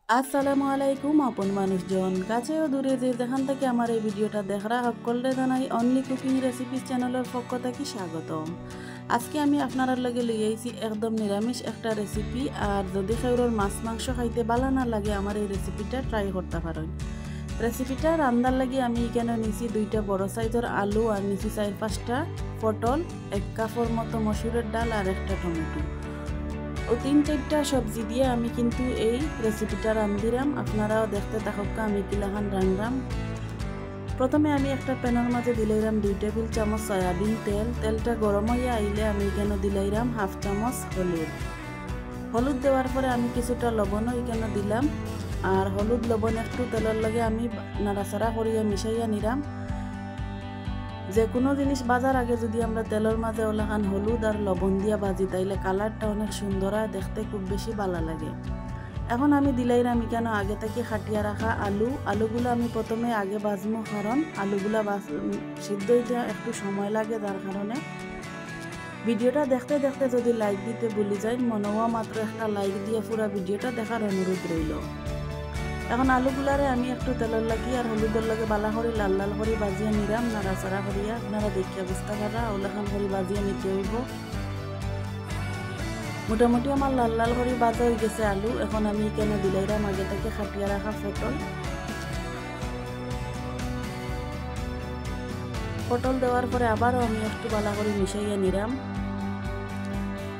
আসসালামু আলাইকুম আপন মানুষজন, কাছে ও দূরে যে যেখান থেকে আমার এই ভিডিওটা দেখরা সকলে জানাই অনলি কুকিং রেসিপিস চ্যানেলের পক্ষ থেকে স্বাগতম। আজকে আমি আপনার লগে লই আইছি একদম নিরামিষ একটা রেসিপি। আর যদি কারোর মাছ মাংস খাইতে ভালো না লাগে আমার এই রেসিপিটা ট্রাই করতে পারেন। রেসিপিটা রান্নার লাগি আমি এখানে নিছি 2টা বড় সাইজের আলু, আর নিছি 4-5টা পটল, 1 কাপের মতো মসুরের ডাল আর একটা টমেটো ও 3-4টা সবজি দিয়ে আমি কিন্তু এই রেসিপিটা রান্ধিরাম। আপনারাও দেখতে থাকুক আমি কিলাখান রান্ধাম। প্রথমে আমি একটা প্যানের মাঝে দিলাইরাম 2 টেবিল চামচ সয়াবিন তেল। তেলটা গরম হইয়া আইলে আমি এখানে দিলাইরাম 1/2 চামচ হলুদ দেওয়ার পরে আমি কিছুটা লবণও এখানে দিলাম। আর হলুদ লবণ একটু তেলের লগে আমি নাড়াচাড়া করিয়া মিশাইয়া নিলাম। যে কোনো জিনিস বাজার আগে যদি আমরা তেলের মাঝে ওলাখান হলুদ আর লবণ দিয়া ভাজি তাইলে কালারটা অনেক সুন্দর হয়, দেখতে খুব বেশি ভালো লাগে। এখন আমি দিলাইরাম কেন আগে থেকে খাটিয়া রাখা আলুগুলো আমি প্রথমে আগে ভাজবো, কারণ আলুগুলা সিদ্ধ হইতে একটু সময় লাগে। যার কারণে ভিডিওটা দেখতে দেখতে যদি লাইক দিতে ভুলে যাই, মনে হওয়া মাত্র একটা লাইক দিয়ে পুরো ভিডিওটা দেখার অনুরোধ রইল। এখন আলুগুলারে আমি একটু তেলের লাগি আর হলুদের লগে বালা করে লাল লাল করে বাজিয়ে নিলাম, নাড়াচাড়া করিয়া। আপনারা দেখিয়া বুঝতে পারা ওলাখান করে বাজিয়ে নিতে হইব। মোটামুটি আমার লাল লাল করে বাজা হয়ে গেছে আলু। এখন আমি এখানে দিলাইরাম আগে থেকে খাটিয়া রাখা পটল দেওয়ার পরে আবারও আমি একটু বালা করে মিশাইয়া নিলাম।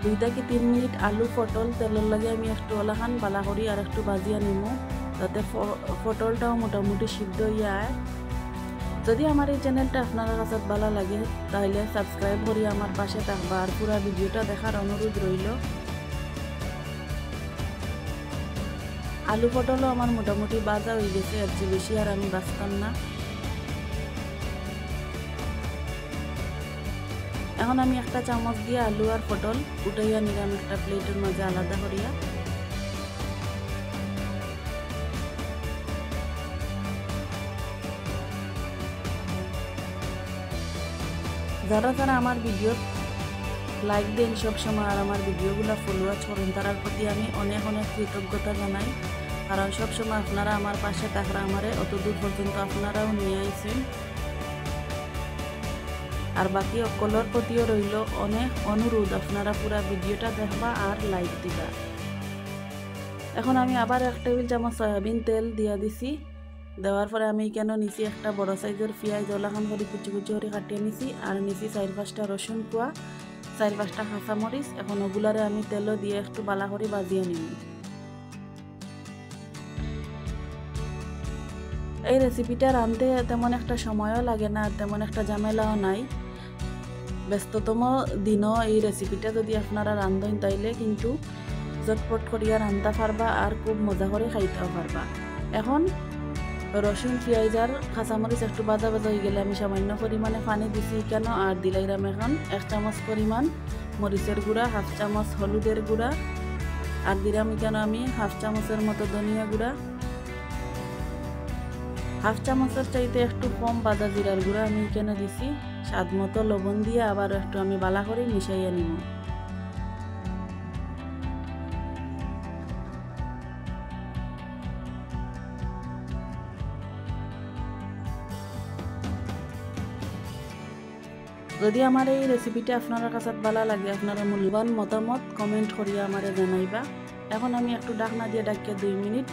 2 থেকে 3 মিনিট আলু পটল তেলের লাগে আমি একটু ওলাখান বালা করি আর একটু বাজিয়া নিমু, যাতে পটলটাও মোটামুটি সিদ্ধ হইয়া আয়। যদি আমার এই চ্যানেলটা আপনার কাছে ভালো লাগে তাহলে সাবস্ক্রাইব করি আমার পাশে থাকবা আর পুরো ভিডিওটা দেখার অনুরোধ রইল। আলু পটলও আমার মোটামুটি বাজা হয়ে গেছে, এর চেয়ে বেশি আর আমি বাঁচতাম না। এখন আমি একটা চামচ দিয়ে আলু আর পটল উঠাইয়া নিলাম একটা প্লেটের মাঝে আলাদা করিয়া। যারা যারা আমার ভিডিও লাইক দেন সবসময় আর আমার ভিডিওগুলো ফলোয়ার করেন, তার প্রতি আমি অনেক অনেক কৃতজ্ঞতা জানাই। কারণ সবসময় আপনারা আমার পাশে থাকরা আমারে অতদূর পর্যন্ত আপনারাও নিয়ে আইছেন। আর বাকি সকলের প্রতিও রইল অনেক অনুরোধ, আপনারা পুরো ভিডিওটা দেখবা আর লাইক দিবা। এখন আমি আবার 1 টেবিল চামচ সয়াবিন তেল দিয়া দিছি। দেওয়ার পরে আমি কেন নিছি একটা বড় সাইজের পেঁয়াজ ওলাখান করে কুচি কুচি করে কাটিয়ে নিছি, আর নিছি 4-5টা রসুন কোয়া, 4-5টা কাঁচামরিচ। এখন ওগুলারে আমি তেলও দিয়ে একটু বালা করে বাজিয়ে নিব। এই রেসিপিটা রাঁধতে তেমন একটা সময়ও লাগে না, তেমন একটা ঝামেলাও নাই। ব্যস্ততম দিনও এই রেসিপিটা যদি আপনারা রাঁধেন তাইলে কিন্তু ঝটপট করিয়া রাঁধতে পারবা আর খুব মজা করে খাইতেও পারবা। এখন রসুন পেঁয়াজ আর কাঁচামরিচ একটু বাজা বাজা হয়ে গেলে আমি সামান্য পরিমাণে পানি দিছি কেন, আর দিলাইরাম এখন 1 চামচ পরিমাণ মরিচের গুঁড়া, 1/2 চামচ হলুদের গুঁড়া, আর দিলাম কেন আমি 1/2 চামচের মতো ধনিয়া গুঁড়া, 1/2 চামচের চাইতে একটু কম বাজা জিরার গুঁড়া আমি এখানে দিছি। স্বাদ মতো লবণ দিয়ে আবার একটু আমি বালা করে মিশাইয়া নিব। যদি আমার এই রেসিপিটা আপনার কাছে ভালো লাগে, আপনারা মূল্যবান মতামত কমেন্ট করিয়া আমারে জানাইবা। এখন আমি একটু ঢাকনা দিয়ে ডাকিয়ে 2 মিনিট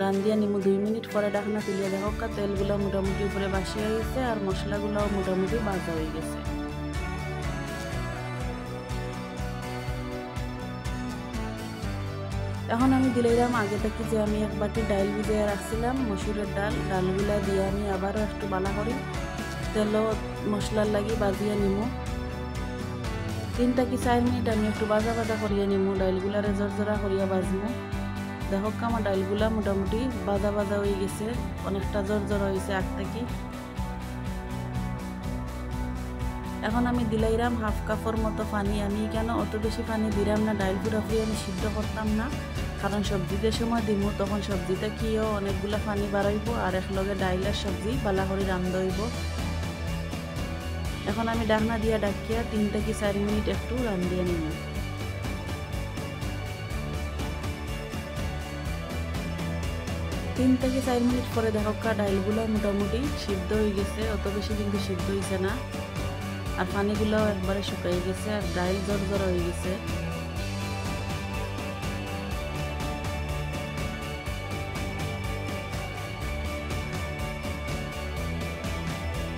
রান্ধিয়া নিব। 2 মিনিট পরে ঢাকনা তুলিয়া দেখো তেলগুলো মোটামুটি উপরে বাসিয়ে গেছে আর মশলাগুলোও মোটামুটি ভাজা হয়ে গেছে। এখন আমি দিলাইরাম আগে থেকে যে আমি 1 বাটি ডাল ভিজিয়ে রাখছিলাম মসুরের ডালগুলা দিয়ে আমি আবারও একটু বালা করি তেলও মশলার লাগি বাজিয়ে নিব। 3 থেকে 4 মিনিট আমি একটু বাজা বাজা করিয়া নিব, ডালগুলারে জোরজোরা করিয়া বাজবো। দেখো আমার ডালগুলা মোটামুটি বাজা বাজা হয়ে গেছে, অনেকটা জোরজোরা হয়েছে আগ থেকে। এখন আমি দিলাইরাম 1/2 কাপের মতো পানি। আমি কেন অত বেশি পানি দিলাম না, ডাল পুরোপুরি আমি সিদ্ধ করতাম না, কারণ সবজিতে সময় দিব তখন সবজিতে কিও অনেকগুলা পানি বাড়াইব আর একলগে ডাইলের সবজি বালা করে রান্ধা হইব। এখন আমি ঢাকনা দিয়ে ডাকিয়া 3 থেকে 4 মিনিট একটু রান্ধিয়ে নিব। 3 থেকে 4 মিনিট পরে দেখো ডাইলগুলো মোটামুটি সিদ্ধ হয়ে গেছে, অত বেশি কিন্তু সিদ্ধ হয়েছে না, আর পানিগুলো একবারে শুকিয়ে গেছে আর ডাইল জড় হয়ে গেছে।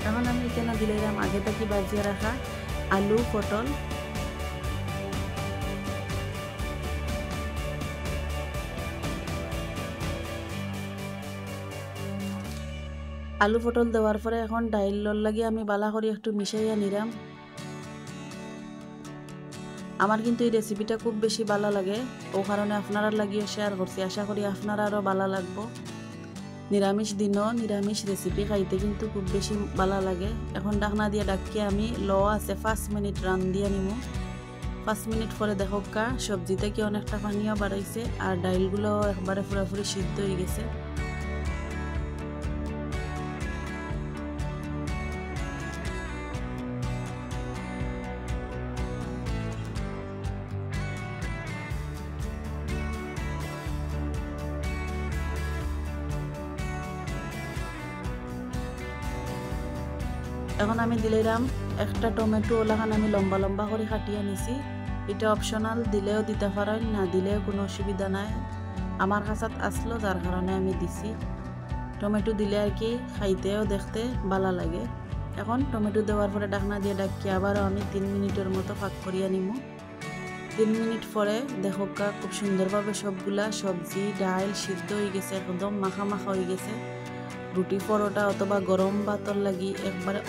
এখন আমি এখানে দিলাম আগে থেকে বাজিয়ে রাখা আলু পটল। আলু পটল দেওয়ার পরে এখন ডাইলর লাগে আমি বালা করে একটু মিশাইয়া নিলাম। আমার কিন্তু এই রেসিপিটা খুব বেশি ভালো লাগে, ও কারণে আপনারা লাগিয়ে শেয়ার করছি, আশা করি আপনারা আরও ভালো লাগবো। নিরামিষ দিনও নিরামিষ রেসিপি খাইতে কিন্তু খুব বেশি ভালো লাগে। এখন ঢাকনা দিয়ে ডাকিয়ে আমি লো আছে 5 মিনিট রান দিয়ে নিমু। 5 মিনিট পরে দেখো সবজি থেকে অনেকটা পানিও বাড়াইছে আর ডাইলগুলো একবারে পুরোপুরি সিদ্ধ হয়ে গেছে। এখন আমি দিলাম একটা টমেটো, ওলাখান আমি লম্বা লম্বা করে কাটিয়ে নিছি। এটা অপশনাল, দিলেও দিতে পারেন, না দিলেও কোনো অসুবিধা নাই। আমার কাছে আসলো যার কারণে আমি দিছি। টমেটো দিলে আর কি খাইতেও দেখতে ভালো লাগে। এখন টমেটো দেওয়ার পরে ঢাকনা দিয়ে ডাকি আবারও আমি 3 মিনিটের মতো ফাঁক করিয়ে নিব। 3 মিনিট পরে দেখো খুব সুন্দরভাবে সবগুলা সবজি ডাইল সিদ্ধ হয়ে গেছে, একদম মাখা মাখা হয়ে গেছে। রুটি পরোটা অথবা গরম ভাতর লাগি একবারে